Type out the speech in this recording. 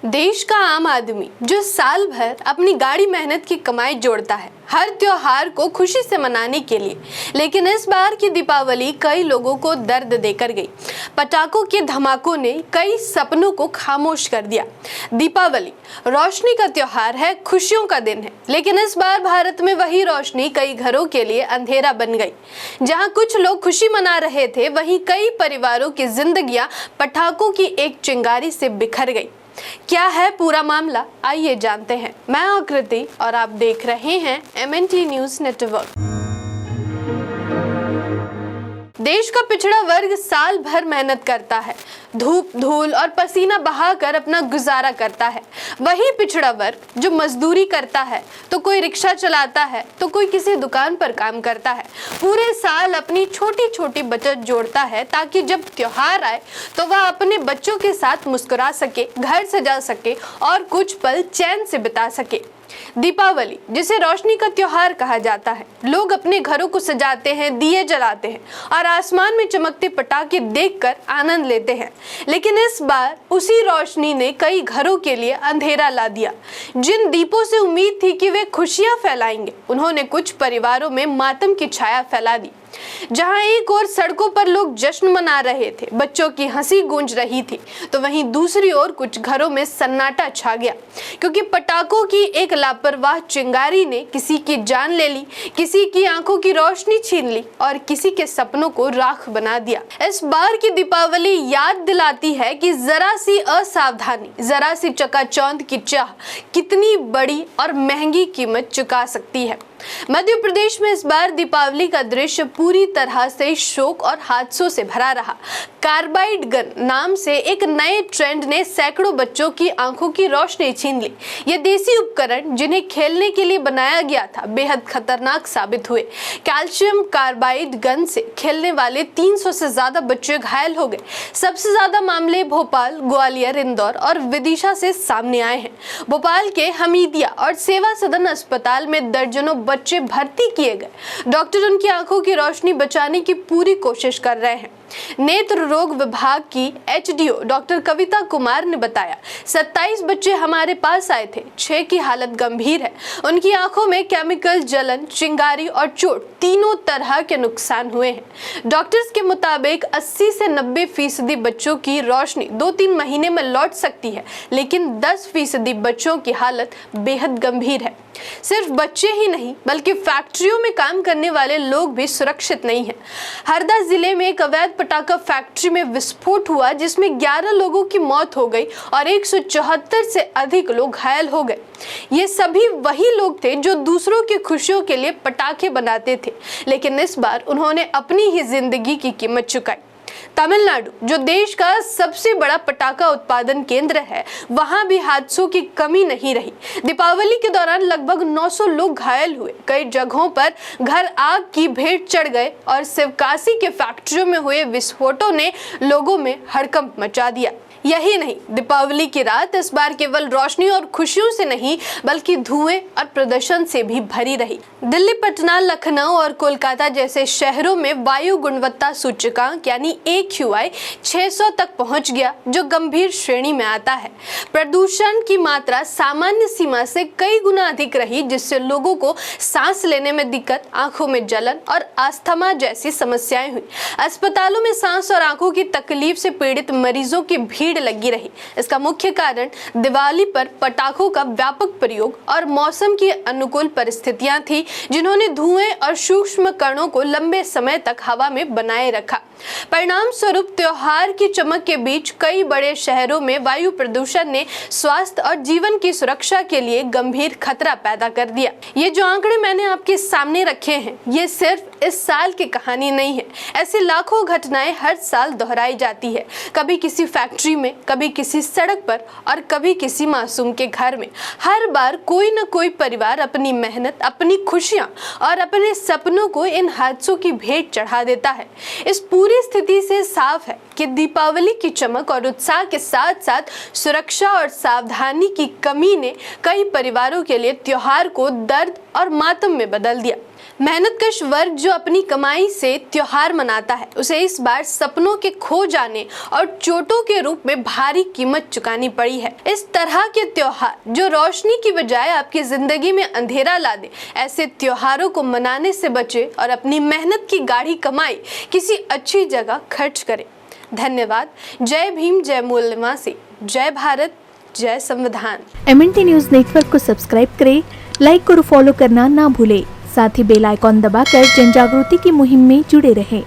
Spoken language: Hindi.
देश का आम आदमी जो साल भर अपनी गाड़ी मेहनत की कमाई जोड़ता है हर त्योहार को खुशी से मनाने के लिए, लेकिन इस बार की दीपावली कई लोगों को दर्द देकर गई। पटाखों के धमाकों ने कई सपनों को खामोश कर दिया। दीपावली रोशनी का त्योहार है, खुशियों का दिन है, लेकिन इस बार भारत में वही रोशनी कई घरों के लिए अंधेरा बन गई। जहां कुछ लोग खुशी मना रहे थे, वहीं कई परिवारों की जिंदगियां पटाखों की एक चिंगारी से बिखर गई। क्या है पूरा मामला, आइए जानते हैं। मैं आकृति और आप देख रहे हैं MNT न्यूज नेटवर्क। देश का पिछड़ा वर्ग साल भर मेहनत करता है, धूप धूल और पसीना बहाकर अपना गुजारा करता है। वही पिछड़ा वर्ग जो मजदूरी करता है, तो कोई रिक्शा चलाता है, तो कोई किसी दुकान पर काम करता है, पूरे साल अपनी छोटी छोटी बचत जोड़ता है ताकि जब त्योहार आए तो वह अपने बच्चों के साथ मुस्कुरा सके, घर सजा सके और कुछ पल चैन से बिता सके। दीपावली जिसे रोशनी का त्योहार कहा जाता है, लोग अपने घरों को सजाते हैं, दिए जलाते हैं और आसमान में चमकते पटाखे देखकर आनंद लेते हैं। लेकिन इस बार उसी रोशनी ने कई घरों के लिए अंधेरा ला दिया। जिन दीपों से उम्मीद थी कि वे खुशियां फैलाएंगे, उन्होंने कुछ परिवारों में मातम की छाया फैला दी। जहां एक ओर सड़कों पर लोग जश्न मना रहे थे, बच्चों की हंसी गूंज रही थी, तो वहीं दूसरी ओर कुछ घरों में सन्नाटा छा गया, क्योंकि पटाखों की एक लापरवाह चिंगारी ने किसी की जान ले ली, किसी की आंखों की रोशनी छीन ली और किसी के सपनों को राख बना दिया। इस बार की दीपावली याद दिलाती है कि जरा सी असावधानी, जरा सी चकाचौंध की चाह कितनी बड़ी और महंगी कीमत चुका सकती है। मध्य प्रदेश में इस बार दीपावली का दृश्य पूरी तरह से शोक और हादसों से भरा रहा। कार्बाइड गन नाम से एक नए ट्रेंड ने सैकड़ों बच्चों की आंखों की रोशनी छीन ली। ये देसी उपकरण जिन्हें खेलने के लिए बनाया गया था, बेहद खतरनाक साबित हुए। कैल्शियम कार्बाइड गन से खेलने वाले 300 से ज्यादा बच्चे घायल हो गए। सबसे ज्यादा मामले भोपाल, ग्वालियर, इंदौर और विदिशा से सामने आए हैं। भोपाल के हमीदिया और सेवा सदन अस्पताल में दर्जनों बच्चे भर्ती किए गए। डॉक्टर उनकी आंखों की रोशनी बचाने की पूरी कोशिश कर रहे हैं। नेत्र रोग विभाग की HDO डॉक्टर कविता कुमार ने बताया, 27 बच्चे हमारे पास आए े, 6 की हालत गंभीर है। उनकी आंखों में केमिकल जलन, चिंगारी और चोट तीनों तरह के नुकसान हुए हैं। डॉक्टर्स के मुताबिक 80 से 90% बच्चों की रोशनी 2-3 महीने में लौट सकती है, लेकिन 10% बच्चों की हालत बेहद गंभीर है। सिर्फ बच्चे ही नहीं, बल्कि फैक्ट्रियों में काम करने वाले लोग भी सुरक्षित नहीं हैं। हरदा जिले में एक अवैध पटाखा फैक्ट्री में विस्फोट हुआ, जिसमें 11 लोगों की मौत हो गई और 174 से अधिक लोग घायल हो गए। ये सभी वही लोग थे जो दूसरों की खुशियों के लिए पटाखे बनाते थे, लेकिन इस बार उन्होंने अपनी ही जिंदगी की कीमत चुकाई। तमिलनाडु जो देश का सबसे बड़ा पटाखा उत्पादन केंद्र है, वहां भी हादसों की कमी नहीं रही। दीपावली के दौरान लगभग 900 लोग घायल हुए। कई जगहों पर घर आग की भेंट चढ़ गए और शिवकाशी के फैक्ट्रियों में हुए विस्फोटों ने लोगों में हड़कंप मचा दिया। यही नहीं, दीपावली की रात इस बार केवल रोशनी और खुशियों से नहीं, बल्कि धुएं और प्रदर्शन से भी भरी रही। दिल्ली, पटना, लखनऊ और कोलकाता जैसे शहरों में वायु गुणवत्ता सूचकांक यानी AQI 600 तक पहुंच गया, जो गंभीर श्रेणी में आता है। प्रदूषण की मात्रा सामान्य सीमा से कई गुना अधिक रही, जिससे लोगों को सांस लेने में दिक्कत, आंखों में जलन और अस्थमा जैसी समस्याएं हुई। अस्पतालों में सांस और आंखों की तकलीफ से पीड़ित मरीजों की भीड़ लगी रही। इसका मुख्य कारण दिवाली पर पटाखों का व्यापक प्रयोग और मौसम की अनुकूल परिस्थितियां थी, जिन्होंने धुएं और सूक्ष्म कणों को लंबे समय तक हवा में बनाए रखा। परिणाम स्वरूप त्योहार की चमक के बीच कई बड़े शहरों में वायु प्रदूषण ने स्वास्थ्य और जीवन की सुरक्षा के लिए गंभीर खतरा पैदा कर दिया। ये जो आंकड़े मैंने आपके सामने रखे हैं, ये सिर्फ इस साल की कहानी नहीं है। ऐसी लाखों घटनाएं हर साल दोहराई जाती है, कभी किसी फैक्ट्री में, कभी किसी सड़क पर और कभी किसी मासूम के घर में। हर बार कोई न कोई परिवार अपनी मेहनत, अपनी खुशियां और अपने सपनों को इन हादसों की भेंट चढ़ा देता है। इस पूरी स्थिति से साफ है कि दीपावली की चमक और उत्साह के साथ साथ सुरक्षा और सावधानी की कमी ने कई परिवारों के लिए त्योहार को दर्द और मातम में बदल दिया। मेहनतकश वर्ग जो अपनी कमाई से त्योहार मनाता है, उसे इस बार सपनों के खो जाने और चोटों के रूप में भारी कीमत चुकानी पड़ी है। इस तरह के त्योहार जो रोशनी की बजाय आपकी जिंदगी में अंधेरा ला दे, ऐसे त्योहारों को मनाने से बचे और अपनी मेहनत की गाढ़ी कमाई किसी अच्छी जगह खर्च करें। धन्यवाद। जय भीम, जय मूल निवासी, जय भारत, जय संविधान। MNT न्यूज नेटवर्क को सब्सक्राइब करें, लाइक और फॉलो करना ना भूलें। साथ ही बेल आइकॉन दबाकर जन जागृति की मुहिम में जुड़े रहें।